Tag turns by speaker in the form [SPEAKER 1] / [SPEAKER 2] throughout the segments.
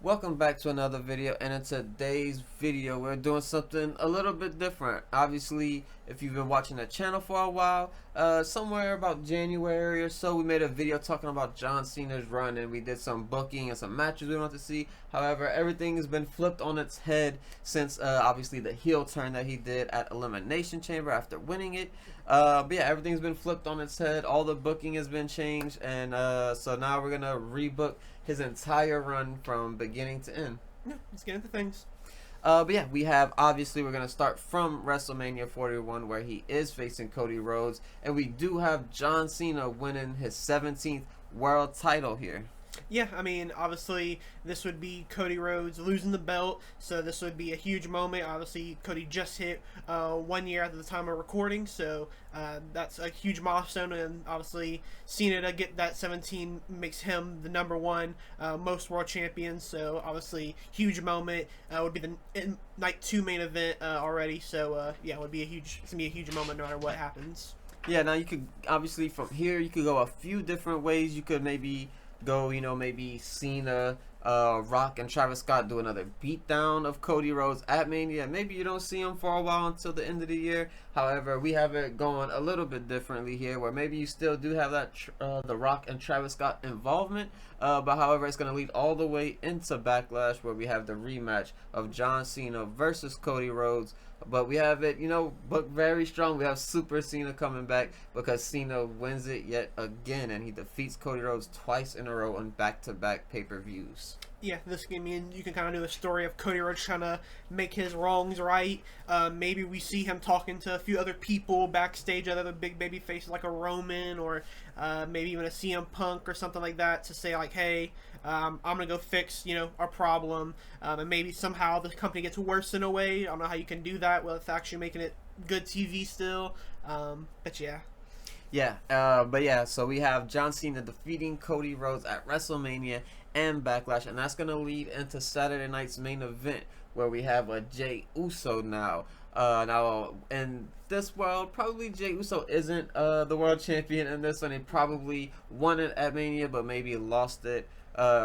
[SPEAKER 1] Welcome back to another video, and in today's video we're doing something a little bit different. Obviously, if you've been watching the channel for a while, somewhere about January or so, we made a video talking about John Cena's run, and we did some booking and some matches we wanted to see. However, everything has been flipped on its head since obviously the heel turn that he did at Elimination Chamber after winning it. But yeah, everything's been flipped on its head. All the booking has been changed, and so now we're gonna rebook his entire run from beginning to end.
[SPEAKER 2] Yeah, let's get into things.
[SPEAKER 1] But yeah, we're gonna start from WrestleMania 41 where he is facing Cody Rhodes, and we do have John Cena winning his 17th world title here.
[SPEAKER 2] Yeah, I mean, obviously, this would be Cody Rhodes losing the belt, so this would be a huge moment. Obviously, Cody just hit 1 year at the time of recording, so that's a huge milestone, and obviously, Cena to get that 17 makes him the number one most world champion, so obviously, huge moment. Would be the night 2 main event already, so yeah, it's gonna be a huge moment no matter what happens.
[SPEAKER 1] Yeah, now you could, obviously, from here, you could go a few different ways. You could maybe go, maybe Cena, Rock, and Travis Scott do another beatdown of Cody Rhodes at Mania. Maybe you don't see him for a while until the end of the year. However, we have it going a little bit differently here, where maybe you still do have that the Rock and Travis Scott involvement, but however, it's going to lead all the way into Backlash, where we have the rematch of John Cena versus Cody Rhodes. But we have it, booked very strong. We have Super Cena coming back because Cena wins it yet again, and he defeats Cody Rhodes twice in a row on back-to-back pay-per-views.
[SPEAKER 2] Yeah, this I mean, you can kind of do a story of Cody Rhodes trying to make his wrongs right. Maybe we see him talking to a few other people backstage, other big baby faces like a Roman, or maybe even a CM Punk or something like that, to say like, hey, I'm gonna go fix our problem, and maybe somehow the company gets worse in a way. I don't know how you can do that with actually making it good TV still, but yeah.
[SPEAKER 1] Yeah, but yeah, so we have John Cena defeating Cody Rhodes at WrestleMania and Backlash, and that's going to lead into Saturday night's main event, where we have a Jey Uso now. Now, in this world, probably Jey Uso isn't the world champion in this one. He probably won it at Mania, but maybe lost it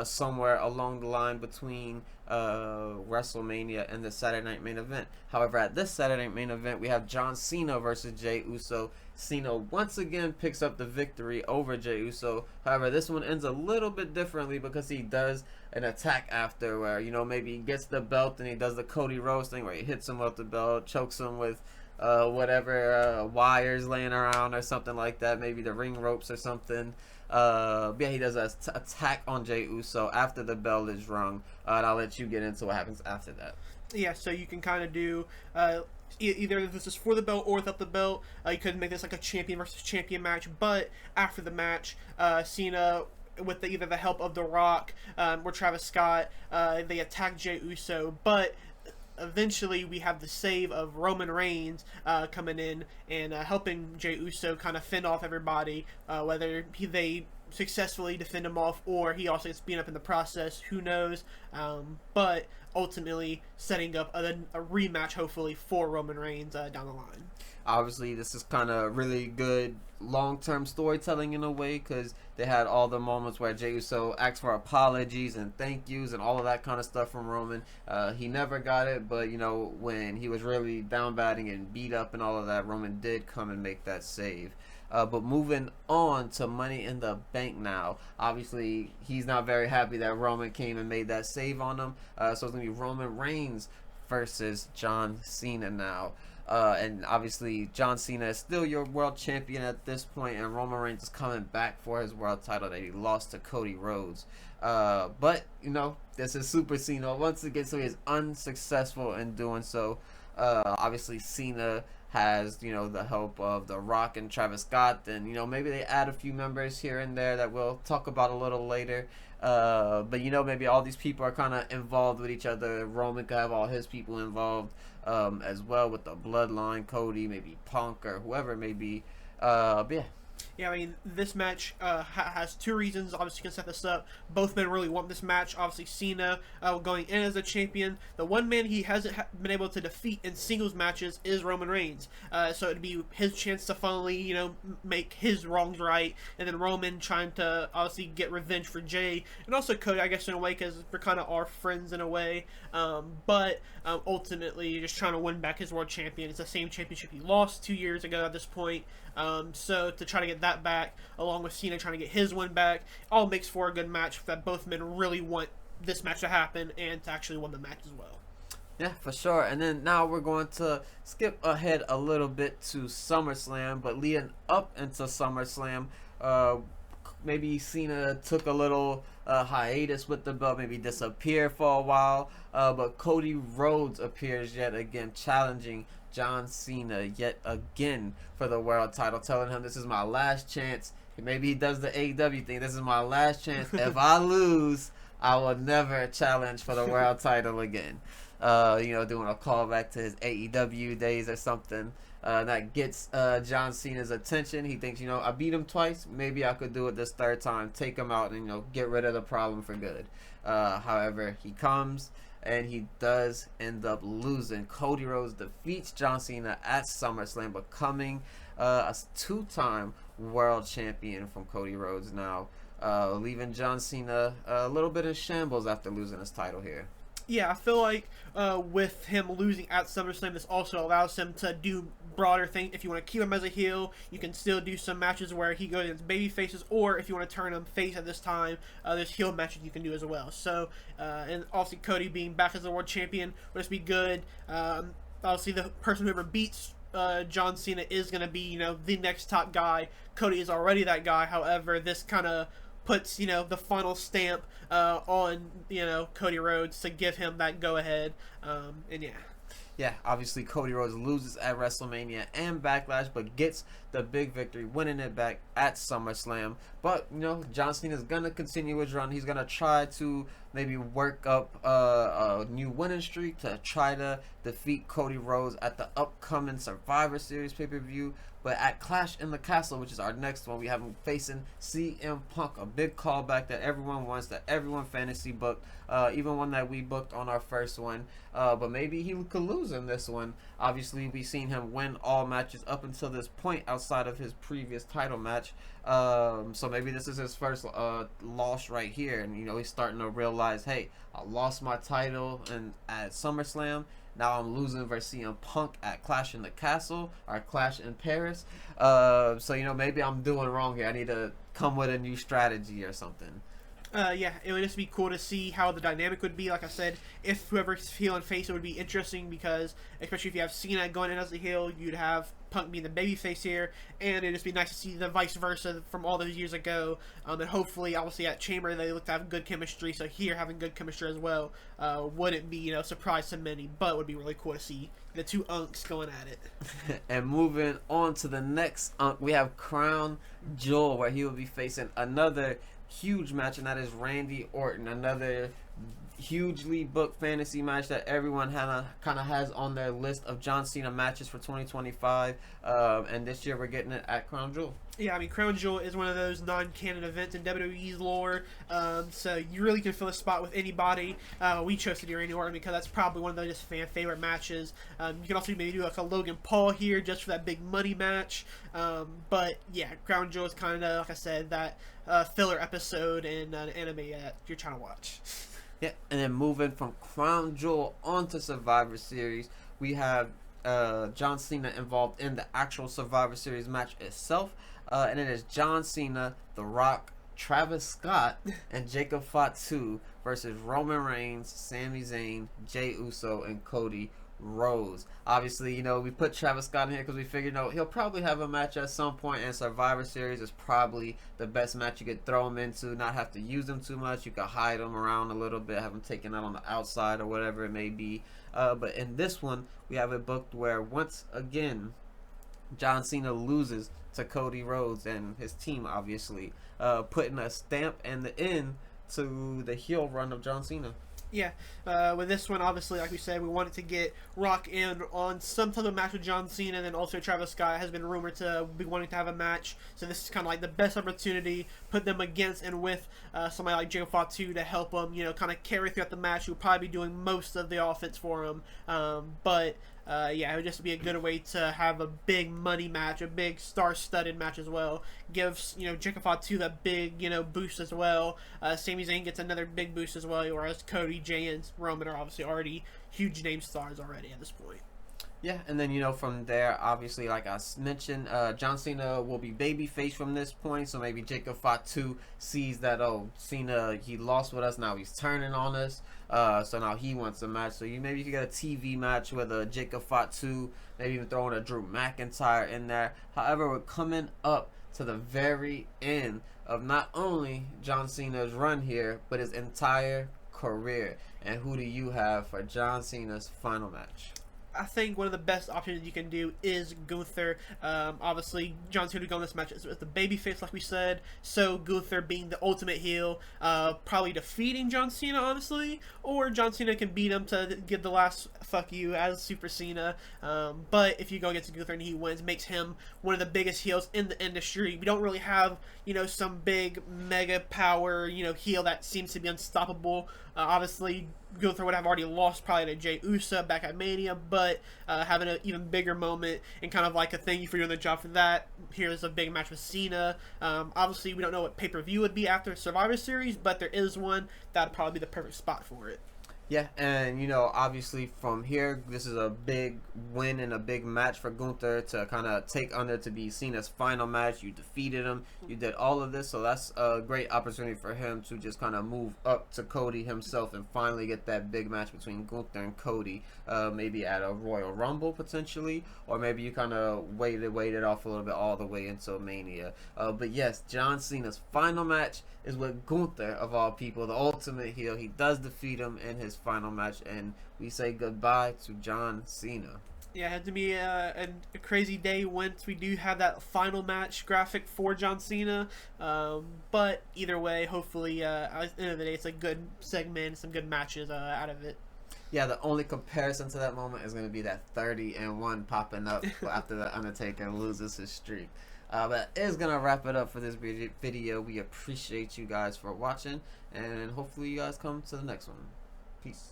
[SPEAKER 1] somewhere along the line between WrestleMania and the Saturday night main event. However, at this Saturday night main event, we have John Cena versus Jey Uso. Cena once again picks up the victory over Jey Uso. However, this one ends a little bit differently because he does an attack after where, maybe he gets the belt and he does the Cody Rhodes thing where he hits him with the belt, chokes him with whatever wires laying around or something like that, maybe the ring ropes or something. Yeah, he does an attack on Jey Uso after the bell is rung, and I'll let you get into what happens after that.
[SPEAKER 2] Yeah, so you can kind of do either this is for the belt or without the belt. You could make this like a champion versus champion match, but after the match, Cena, with either the help of The Rock or Travis Scott, they attack Jey Uso, but eventually we have the save of Roman Reigns coming in and helping Jey Uso kind of fend off everybody, whether they successfully defend him off or he also gets beaten up in the process, who knows, but ultimately setting up a rematch hopefully for Roman Reigns down the line.
[SPEAKER 1] Obviously, this is kind of really good long-term storytelling in a way, because they had all the moments where Jey Uso asked for apologies and thank yous and all of that kind of stuff from Roman. He never got it, but when he was really down batting and beat up and all of that, Roman did come and make that save. But moving on to Money in the Bank now. Obviously, he's not very happy that Roman came and made that save on him. So it's going to be Roman Reigns versus John Cena now. And obviously, John Cena is still your world champion at this point, and Roman Reigns is coming back for his world title that he lost to Cody Rhodes. But, this is Super Cena once again, so he is unsuccessful in doing so. Obviously, Cena has, the help of The Rock and Travis Scott, and, maybe they add a few members here and there that we'll talk about a little later. But, maybe all these people are kind of involved with each other. Roman could have all his people involved as well with the bloodline, Cody, maybe Punk, or whoever it may be. But yeah.
[SPEAKER 2] Yeah, I mean, this match has two reasons. Obviously, you can set this up. Both men really want this match. Obviously, Cena going in as a champion. The one man he hasn't been able to defeat in singles matches is Roman Reigns. So it'd be his chance to finally, make his wrongs right. And then Roman trying to obviously get revenge for Jay. And also Cody, I guess, in a way, because we're kind of our friends in a way. But ultimately, just trying to win back his world champion. It's the same championship he lost 2 years ago at this point. So to try to get that back, along with Cena trying to get his one back, all makes for a good match that both men really want this match to happen and to actually win the match as well.
[SPEAKER 1] Yeah, for sure. And then now we're going to skip ahead a little bit to SummerSlam, but leading up into SummerSlam, maybe Cena took a little hiatus with the belt, maybe disappeared for a while, but Cody Rhodes appears yet again, challenging John Cena yet again for the world title, telling him, this is my last chance. Maybe he does the AEW thing. This is my last chance. If I lose, I will never challenge for the world title again. Doing a callback to his AEW days or something. That gets John Cena's attention. He thinks, I beat him twice. Maybe I could do it this third time. Take him out and, get rid of the problem for good. However, he comes and he does end up losing. Cody Rhodes defeats John Cena at SummerSlam, becoming a two-time world champion from Cody Rhodes now, leaving John Cena a little bit in shambles after losing his title here.
[SPEAKER 2] Yeah, I feel like with him losing at SummerSlam, this also allows him to do broader things. If you want to keep him as a heel, you can still do some matches where he goes against baby faces, or if you want to turn him face at this time, there's heel matches you can do as well. So, and obviously Cody being back as the world champion would just be good. Obviously, the person who ever beats John Cena is going to be, the next top guy. Cody is already that guy. However, this kind of puts, the final stamp on, Cody Rhodes to give him that go-ahead. And yeah.
[SPEAKER 1] Yeah, obviously Cody Rhodes loses at WrestleMania and Backlash, but gets the big victory, winning it back at SummerSlam. But, John Cena's going to continue his run. He's going to try to maybe work up a new winning streak to try to defeat Cody Rhodes at the upcoming Survivor Series pay-per-view. But at Clash in the Castle, which is our next one, we have him facing CM Punk, a big callback that everyone wants, that everyone fantasy booked, even one that we booked on our first one. But maybe he could lose in this one. Obviously, we've seen him win all matches up until this point outside of his previous title match. So maybe this is his first loss right here. And, he's starting to realize, hey, I lost my title at SummerSlam. Now I'm losing versus CM Punk at Clash in the Castle or Clash in Paris. So, maybe I'm doing wrong here. I need to come with a new strategy or something.
[SPEAKER 2] Yeah, it would just be cool to see how the dynamic would be. Like I said, if whoever's heel and face, it would be interesting because, especially if you have Cena going in as the heel, you'd have Punk being the babyface here, and it'd just be nice to see the vice versa from all those years ago. And hopefully, obviously, at Chamber, they look to have good chemistry, so here having good chemistry as well wouldn't be, surprise to many, but it would be really cool to see the two unks going at it.
[SPEAKER 1] And moving on to the next unk, we have Crown Jewel, where he will be facing another huge match, and that is Randy Orton, another hugely booked fantasy match that everyone kind of has on their list of John Cena matches for 2025, and this year we're getting it at Crown Jewel.
[SPEAKER 2] Yeah, I mean, Crown Jewel is one of those non-canon events in WWE's lore, so you really can fill a spot with anybody. We chose to do Randy Orton because that's probably one of those fan favorite matches. You can also maybe do like a Logan Paul here just for that big money match. But yeah, Crown Jewel is kind of, like I said, that filler episode in an anime that you're trying to watch.
[SPEAKER 1] Yeah, and then moving from Crown Jewel onto Survivor Series, we have John Cena involved in the actual Survivor Series match itself. And it is John Cena, The Rock, Travis Scott, and Jacob Fatu versus Roman Reigns, Sami Zayn, Jey Uso, and Cody Rhodes. Obviously, we put Travis Scott in here because we figured, he'll probably have a match at some point, and Survivor Series is probably the best match you could throw him into, not have to use him too much. You could hide him around a little bit, have him taken out on the outside or whatever it may be. But in this one, we have it booked where, once again, John Cena loses to Cody Rhodes and his team, obviously, putting a stamp and the end to the heel run of John Cena.
[SPEAKER 2] Yeah, with this one, obviously, like we said, we wanted to get Rock in on some type of match with John Cena, and then also Travis Scott has been rumored to be wanting to have a match. So this is kind of like the best opportunity, put them against and with somebody like Jacob Fatu to help them, kind of carry throughout the match. Who'll probably be doing most of the offense for him, but. Yeah, it would just be a good way to have a big money match, a big star-studded match as well. Gives Jacob Fatu that big boost as well. Sami Zayn gets another big boost as well. Whereas Cody, Jay, and Roman are obviously already huge name stars already at this point.
[SPEAKER 1] Yeah, and then from there, obviously, like I mentioned, John Cena will be babyface from this point. So maybe Jacob Fatu sees that Cena he lost with us, now he's turning on us. So now he wants a match. So maybe you could get a TV match with a Jacob Fatu, maybe even throwing a Drew McIntyre in there. However, we're coming up to the very end of not only John Cena's run here, but his entire career. And who do you have for John Cena's final match?
[SPEAKER 2] I think one of the best options you can do is Gunther. Obviously, John Cena going this match is the babyface, like we said. So Gunther being the ultimate heel, probably defeating John Cena, honestly, or John Cena can beat him to give the last fuck you as Super Cena. But if you go against Gunther and he wins, makes him one of the biggest heels in the industry. We don't really have some big mega power heel that seems to be unstoppable. Obviously, Gunther would have already lost probably to Jey Uso back at Mania, but having an even bigger moment and kind of like a thank you for doing the job for that. Here's a big match with Cena. Obviously, we don't know what pay-per-view would be after Survivor Series, but there is one that'd probably be the perfect spot for it.
[SPEAKER 1] Yeah, and obviously from here, this is a big win and a big match for Gunther to kind of take under to be Cena's final match. You defeated him, you did all of this, so that's a great opportunity for him to just kind of move up to Cody himself and finally get that big match between Gunther and Cody, maybe at a Royal Rumble potentially, or maybe you kind of waited off a little bit all the way until Mania. But yes, John Cena's final match is with Gunther, of all people, the ultimate heel. He does defeat him in his final match, and we say goodbye to John Cena.
[SPEAKER 2] Yeah, it had to be a crazy day once we do have that final match graphic for John Cena. But either way, hopefully, at the end of the day, it's a good segment, some good matches out of it.
[SPEAKER 1] Yeah, the only comparison to that moment is going to be that 30-1 popping up after the Undertaker loses his streak. But it's going to wrap it up for this video. We appreciate you guys for watching, and hopefully you guys come to the next one. Peace.